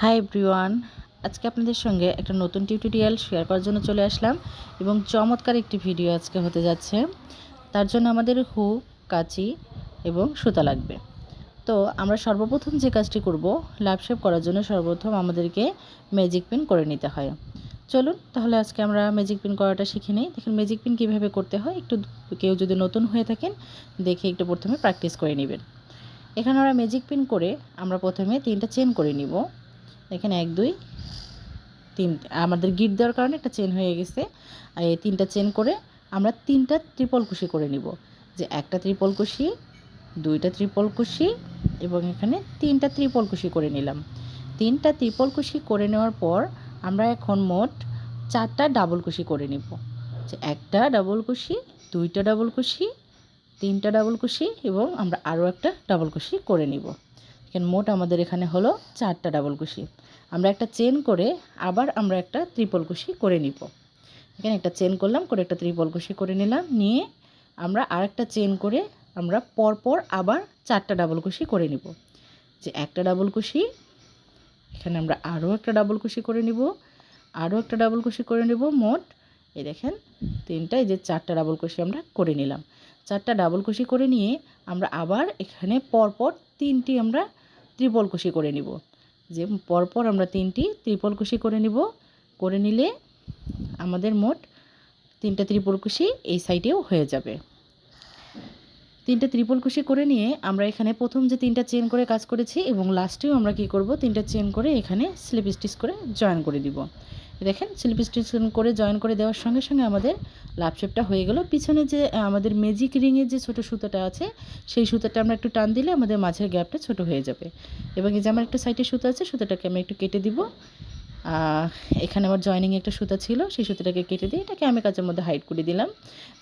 Hi everyone, আজকে আপনাদের সঙ্গে একটা নতুন টিউটোরিয়াল শেয়ার করার জন্য চলে আসলাম এবং চমৎকার একটি ভিডিও আজকে হতে যাচ্ছে। তার জন্য আমাদের হুক, কাঁচি এবং সুতা লাগবে। তো আমরা সর্বপ্রথম যে কাজটি করব, লাভ শেপ করার জন্য সর্বপ্রথম আমাদেরকে ম্যাজিক পিন করে নিতে হয়। চলুন তাহলে আজকে আমরা ম্যাজিক পিন করাটা শিখে নিই। দেখুন ম্যাজিক পিন কীভাবে করতে হয়, একটু কেউ যদি নতুন হয়ে থাকেন দেখে একটু প্রথমে প্র্যাকটিস করে নেবেন। এখানে আমরা ম্যাজিক পিন করে আমরা প্রথমে 3টা চেন করে নিব। এখানে 1 2 3 আমাদের গিট দেওয়ার কারণে একটা চেন হয়ে গেছে। আর এই 3টা চেন করে আমরা 3টা ট্রিপল কুশি করে নিব। যে একটা ট্রিপল কুশি, 2টা ট্রিপল কুশি এবং এখানে 3টা ট্রিপল কুশি করে নিলাম। 3টা ট্রিপল কুশি করে নেওয়ার পর আমরা এখন মোট 4টা ডাবল কুশি করে নিব। যে একটা ডাবল কুশি, 2টা ডাবল কুশি, 3টা ডাবল কুশি এবং আমরা আরও একটা ডাবল কুশি করে নিব। এখানে মোট আমাদের এখানে হলো 4টা ডাবল কুশি। আমরা একটা চেন করে আবার আমরা একটা ট্রিপল কুশি করে নিব। এখানে একটা চেন করলাম, করে একটা ট্রিপল কুশি করে নিলাম, নিয়ে আমরা আরেকটা চেন করে আমরা পরপর আবার 4টা ডাবল কুশি করে নিব। যে একটা ডাবল কুশি, এখানে আমরা আরও একটা ডাবল কুশি করে নিব, আরও একটা ডাবল কুশি করে নিব। মোট এই দেখেন 3টা, এই যে 4টা ডাবল কুশি আমরা করে নিলাম। 4টা ডাবল কুশি করে নিয়ে আমরা আবার এখানে পরপর 3টি আমরা ট্রিপল কুশি করে নিব। যে পরপর আমরা 3টি ট্রিপল কুশি করে নিব। করে নিলে আমাদের মোট 3টা ট্রিপল কুশি এই সাইডেও হয়ে যাবে। 3টা ট্রিপল কুশি করে নিয়ে আমরা এখানে প্রথম যে 3টা চেন করে কাজ করেছি এবং লাস্টেও আমরা কি করব, 3টা চেন করে এখানে স্লিপ স্টিচ করে জয়েন করে দিব। দেখেন স্লিপ স্টিচ করে জয়েন করে দেওয়ার সঙ্গে সঙ্গে আমাদের লাভ শেপটা হয়ে গেল। পিছনে যে আমাদের ম্যাজিক রিংয়ের যে ছোট সুতাটা আছে সেই সুতাটা আমরা একটু টান দিলে আমাদের মাঝের গ্যাপটা ছোট হয়ে যাবে। এবং এই যে আমার একটা সাইডে সুতা আছে, সুতাটাকে আমি একটু কেটে দিব। এখানে আমার জয়েনিংয়ে একটা সুতা ছিল, সেই সুতাটাকে কেটে দিয়ে এটাকে আমি কাজের মধ্যে হাইড করে দিলাম।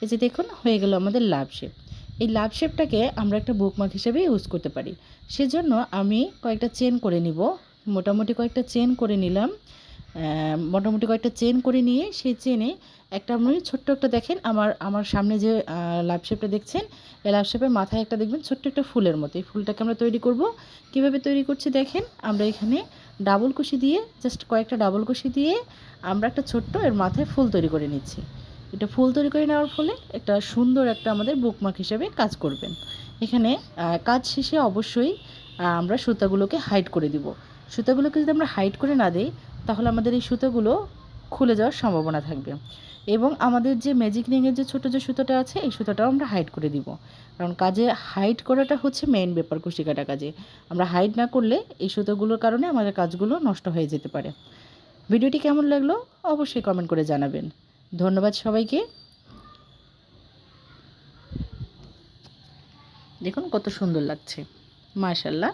এই যে দেখুন হয়ে গেল আমাদের লাভ শেপ। এই লাভ শেপটাকে আমরা একটা বুকমার্ক হিসেবে ইউজ করতে পারি। সেজন্য আমি কয়েকটা চেন করে নিব, মোটামুটি কয়েকটা চেন করে নিলাম। মোটামুটি কয়েকটা চেন করে নিয়ে সেই চেনে একটা আপনি ছোট্ট একটা দেখেন আমার সামনে যে লাভ শেপটা দেখছেন, এই লাভ শেপের মাথায় একটা দেখবেন ছোট্ট একটা ফুলের মতো। এই ফুলটাকে আমরা তৈরি করব। কীভাবে তৈরি করছি দেখেন, আমরা এখানে ডাবল কুশি দিয়ে জাস্ট কয়েকটা ডাবল কুশি দিয়ে আমরা একটা ছোট্ট এর মাথায় ফুল তৈরি করে নিচ্ছি। এটা ফুল তৈরি করে নেওয়ার ফলে একটা সুন্দর একটা আমাদের বুকমার্ক হিসেবে কাজ করবেন। এখানে কাজ শেষে অবশ্যই আমরা সুতাগুলোকে হাইড করে দিব। সুতাগুলোকে যদি আমরা হাইড করে না দিই তাহলে আমাদের এই সুতোগুলো খুলে যাওয়ার সম্ভাবনা থাকবে। এবং আমাদের যে ম্যাজিক রিংয়ের যে ছোটো যে সুতোটা আছে এই সুতোটাও আমরা হাইড করে দিব। কারণ কাজে হাইড করাটা হচ্ছে মেইন ব্যাপার কুশি কাটা কাজে। আমরা হাইড না করলে এই সুতোগুলোর কারণে আমাদের কাজগুলো নষ্ট হয়ে যেতে পারে। ভিডিওটি কেমন লাগলো অবশ্যই কমেন্ট করে জানাবেন। ধন্যবাদ সবাইকে। দেখুন কত সুন্দর লাগছে, মাশাআল্লাহ।